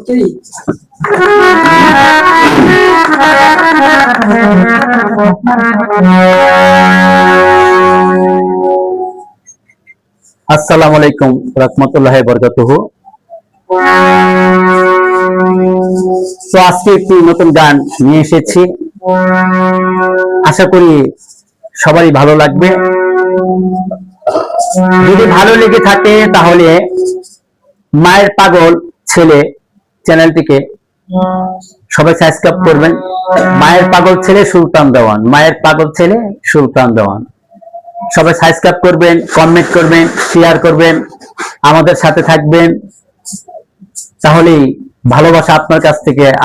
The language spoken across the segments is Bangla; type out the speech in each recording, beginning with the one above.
আসসালামু আলাইকুম রাহমাতুল্লাহি ওয়া বারাকাতুহু। তো আজকে একটি নতুন গান নিয়ে এসেছি, আশা করি সবারই ভালো লাগবে। যদি ভালো লেগে থাকে তাহলে মায়ের পাগল ছেলে চ্যানেলটিকে সবাই সাবস্ক্রাইব করবেন। মায়ের পাগল ছেলে সুলতান দেওয়ান, মায়ের পাগল ছেলে সুলতান দেওয়ান, সবাই সাবস্ক্রাইব করবেন, কমেন্ট করবেন, শেয়ার করবেন, আমাদের সাথে থাকবেন। তাহলেই ভালোবাসা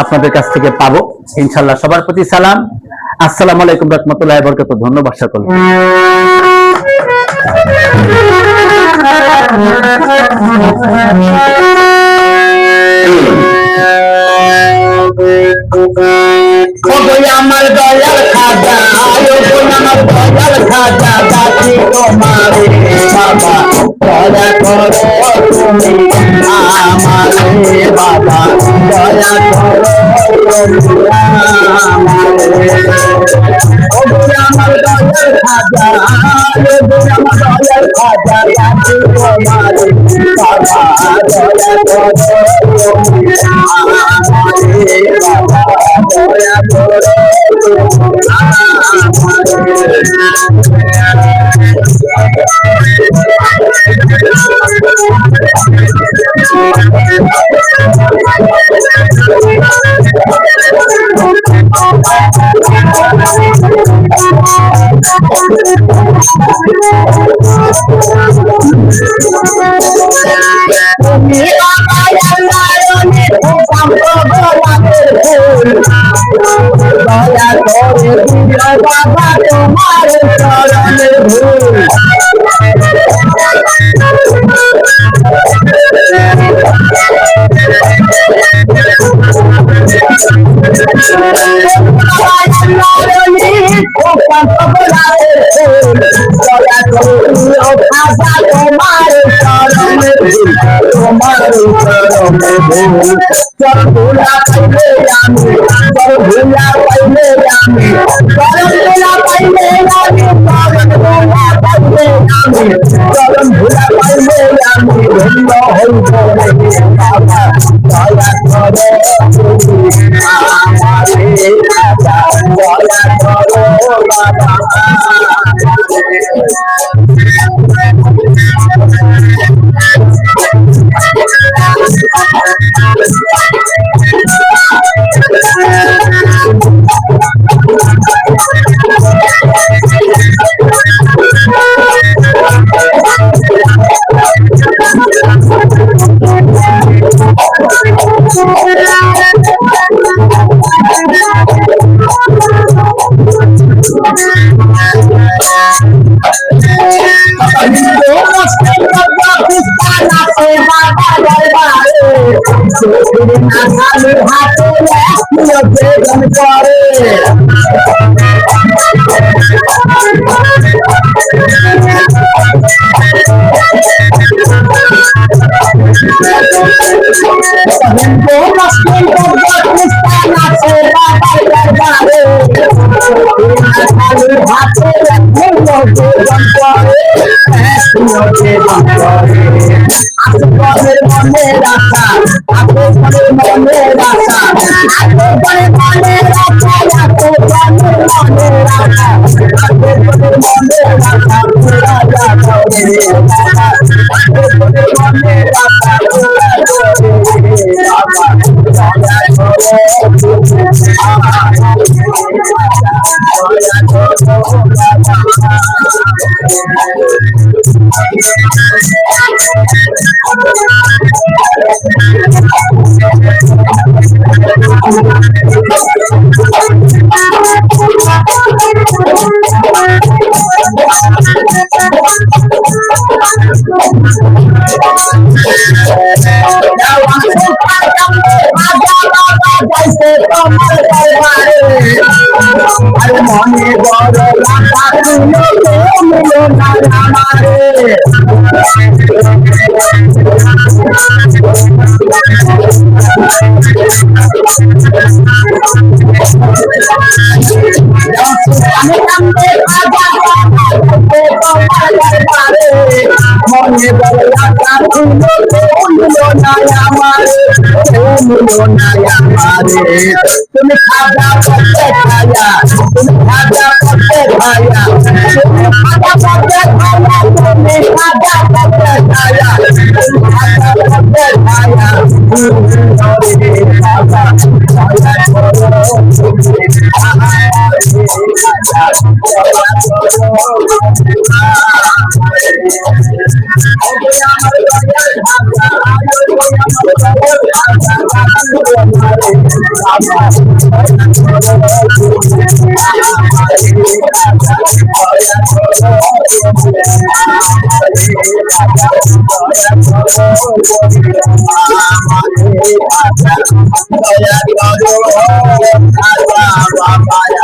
আপনাদের কাছ থেকে পাবো ইনশাআল্লাহ। সবার প্রতি সালাম। আসসালামু আলাইকুম রাহমাতুল্লাহি ওয়া বারাকাতুহু। ধন্যবাদ সকলকে। আমার দয়াল খাজা, আমার দয়াল খাজা, দাদি তোমারে বাবা দয়া করো তুমি আমারে, বাবা দয়া করো তুমি আমারে। আমার দয়াল খাজা, আমার দয়াল খাজা, দাদি তোমারে বাবা দয়া করো তুমি আমারে, বাবা দয়া করো দয়া করে দিও বাবা তোমার চরণের ধূল। আমি কান্দে খাজা মনে বলে আশা ভুলো না আমারে ভুলো না আমারে তুমি খাজা করতে খায়া তুমি খাজা করতে খায়া তুমি খাজা করতে খায়া তুমি খাজা করতে খায়া তুমি খাজা করতে খায়া Bye.